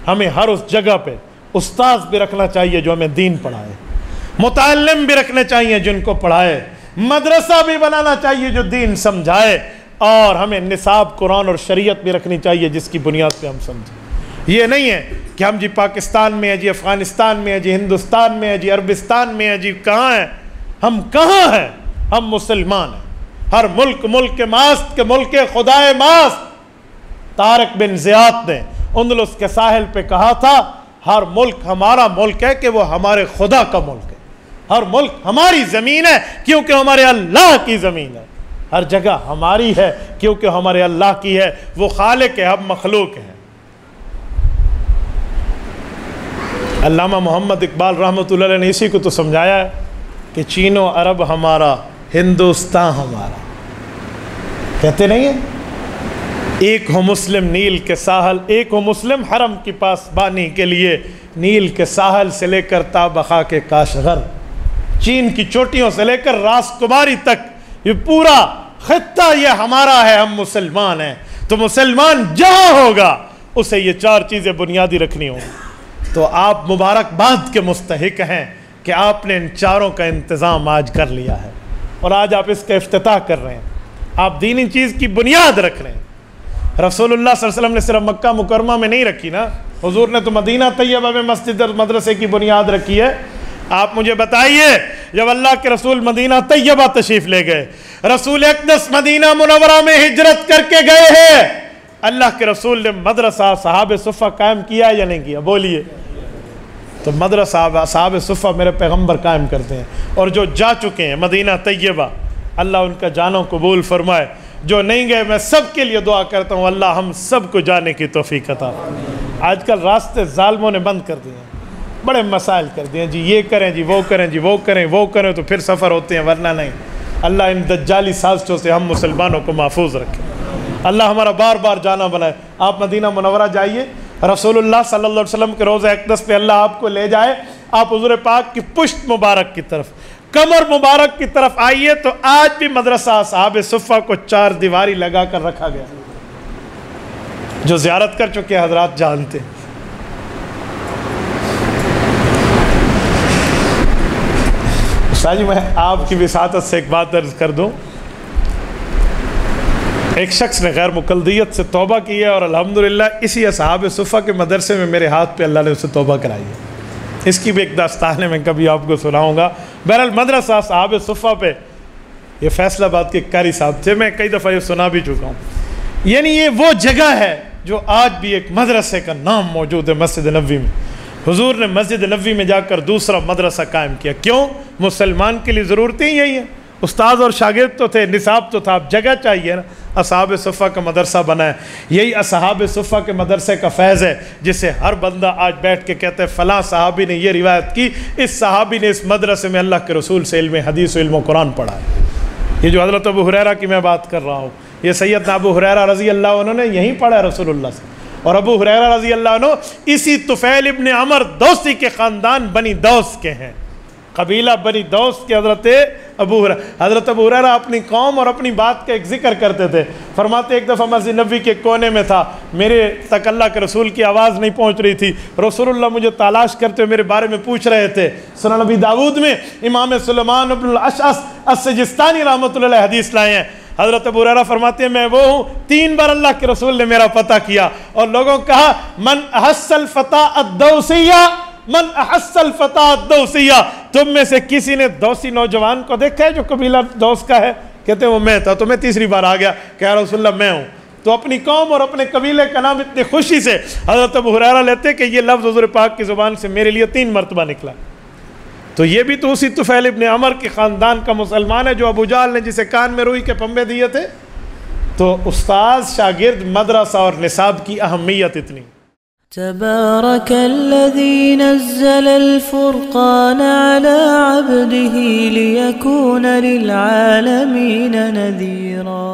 ہمیں ہر اس جگہ پہ استاذ بھی رکھنا چاہیے جو ہمیں دین پڑھائے، متعلم بھی رکھنے چاہیے جن کو پڑھائے، مدرسہ بھی بنانا چاہیے جو دین سمجھائے، اور ہمیں نصاب قرآن اور شریعت بھی رکھنی چاہیے جس کی بنیاد پہ ہم سمجھیں۔ یہ نہیں ہے کہ ہم جی پاکستان میں ہیں، جی افغانستان میں ہیں، جی ہندوستان میں ہیں، جی عربستان میں ہیں، جی کہاں ہیں؟ ہم کہاں ہیں؟ ہم مسلمان ہیں۔ ہر ملک ملک ماست کے ملک خدائے ماست۔ طارق بن زیاد نے اندلس کے ساحل پہ کہا تھا ہر ملک ہمارا ملک ہے کہ وہ ہمارے خدا کا ملک ہے، ہر ملک ہماری زمین ہے کیونکہ ہمارے اللہ کی زمین ہے، ہر جگہ ہماری ہے کیونکہ ہمارے اللہ کی ہے، وہ خالق ہے، ہم مخلوق ہیں۔ علامہ محمد اقبال رحمۃ اللہ علیہ نے اسی کو تو سمجھایا ہے کہ چین و عرب ہمارا، ہندوستان ہمارا، کہتے نہیں ہیں ایک ہو مسلم نیل کے ساحل، ایک ہو مسلم حرم کی پاسبانی کے لیے، نیل کے ساحل سے لے کر تا بخا کے کاشغر، چین کی چوٹیوں سے لے کر راس کماری تک یہ پورا خطہ یہ ہمارا ہے، ہم مسلمان ہیں۔ تو مسلمان جہاں ہوگا اسے یہ چار چیزیں بنیادی رکھنی ہوں۔ تو آپ مبارکباد کے مستحق ہیں کہ آپ نے ان چاروں کا انتظام آج کر لیا ہے، اور آج آپ اس کا افتتاح کر رہے ہیں، آپ دینی چیز کی بنیاد رکھ رہے ہیں۔ رسول اللہ صلی اللہ علیہ وسلم نے صرف مکہ مکرمہ میں نہیں رکھی نا، حضور نے تو مدینہ طیبہ میں مسجد اور مدرسے کی بنیاد رکھی ہے۔ آپ مجھے بتائیے جب اللہ کے رسول مدینہ طیبہ تشریف لے گئے، رسول اقدس مدینہ منورہ میں ہجرت کر کے گئے ہیں، اللہ کے رسول نے مدرسہ صحابہ صفہ قائم کیا یا نہیں کیا؟ بولیے۔ تو مدرسہ صحابہ صفہ میرے پیغمبر قائم کرتے ہیں، اور جو جا چکے ہیں مدینہ طیبہ اللہ ان کا جانوں قبول فرمائے، جو نہیں گئے میں سب کے لیے دعا کرتا ہوں اللہ ہم سب کو جانے کی توفیق عطا۔ آج کل راستے ظالموں نے بند کر دیے ہیں، بڑے مسائل کر دیے ہیں، جی یہ کریں جی وہ کریں جی وہ کریں وہ کریں تو پھر سفر ہوتے ہیں، ورنہ نہیں۔ اللہ ان دجالی سازشوں سے ہم مسلمانوں کو محفوظ رکھے، اللہ ہمارا بار بار جانا بنائے۔ آپ مدینہ منورہ جائیے، رسول اللہ صلی اللہ علیہ وسلم کے روضہ اقدس پہ اللہ آپ کو لے جائے، آپ حضور پاک کی پشت مبارک کی طرف، کمر مبارک کی طرف آئیے تو آج بھی مدرسہ اصحاب صفہ کو چار دیواری لگا کر رکھا گیا، جو زیارت کر چکے حضرات جانتے ہیں۔ استاد جی میں آپ کی وساطت سے ایک بات عرض کر دوں، ایک شخص نے غیر مقلدیت سے توبہ کی ہے، اور الحمدللہ اسی اصحاب صفہ کے مدرسے میں میرے ہاتھ پہ اللہ نے اسے توبہ کرائی ہے۔ اس کی بھی ایک داستان ہے، میں کبھی آپ کو سناؤں گا۔ بہرحال مدرسہ اصحاب صفہ پہ یہ فیصل آباد کے قاری صاحب تھے، میں کئی دفعہ یہ سنا بھی چکا ہوں۔ یعنی یہ وہ جگہ ہے جو آج بھی ایک مدرسے کا نام موجود ہے مسجد نبوی میں۔ حضور نے مسجد نبوی میں جا کر دوسرا مدرسہ قائم کیا، کیوں؟ مسلمان کے لیے ضرورتیں یہی ہیں، استاد اور شاگرد تو تھے، نصاب تو تھا، اب جگہ چاہیے نا۔ اصحاب صفہ کا مدرسہ بنا ہے، یہی اصحاب صفہ کے مدرسے کا فیض ہے جسے ہر بندہ آج بیٹھ کے کہتے ہیں فلاں صحابی نے یہ روایت کی، اس صحابی نے اس مدرسے میں اللہ کے رسول سے علم حدیث و علم و قرآن پڑھا ہے۔ یہ جو حضرت ابو ہریرہ کی میں بات کر رہا ہوں، یہ سیدنا ابو ہریرہ رضی اللہ عنہ نے یہیں پڑھا ہے رسول اللہ سے، اور ابو ہریرہ رضی اللہ عنہ اسی طفیل ابن عمر دوسی کے خاندان بنی دوس کے ہیں، قبیلہ بنی دوس کے حضرت ابو ہریرہ اپنی قوم اور اپنی بات کا ایک ذکر کرتے تھے، فرماتے ایک دفعہ مسجد نبوی کے کونے میں تھا، میرے تک اللہ کے رسول کی آواز نہیں پہنچ رہی تھی، رسول اللہ مجھے تلاش کرتے ہوئے میرے بارے میں پوچھ رہے تھے۔ سنن نبی داود میں امام سلیمان بن الاشعث السجستانی رحمۃ اللہ علیہ حدیث لائے ہیں، حضرت ابو ہریرہ فرماتے ہیں میں وہ ہوں، 3 بار اللہ کے رسول نے میرا پتہ کیا اور لوگوں کہا من احس الفتاء الدوسیہ، من احس الفتاء الدوسیہ، تم میں سے کسی نے دوسی نوجوان کو دیکھا ہے جو قبیلہ دوس کا ہے؟ کہتے ہیں وہ میں تھا، تو میں تیسری بار آ گیا کہ یا رسول اللہ میں ہوں۔ تو اپنی قوم اور اپنے قبیلے کا نام اتنی خوشی سے حضرت ابو ہریرہ لیتے کہ یہ لفظ حضور پاک کی زبان سے میرے لیے 3 مرتبہ نکلا۔ تو یہ بھی تو اسی طفیل ابن عمر کے خاندان کا مسلمان ہے جو ابو جہل نے جسے کان میں روئی کے پنبے دیے تھے۔ تو استاذ، شاگرد، مدرسہ اور نصاب کی اہمیت اتنی۔ تبارك الذي نزل الفرقان على عبده ليكون للعالمين نذيرا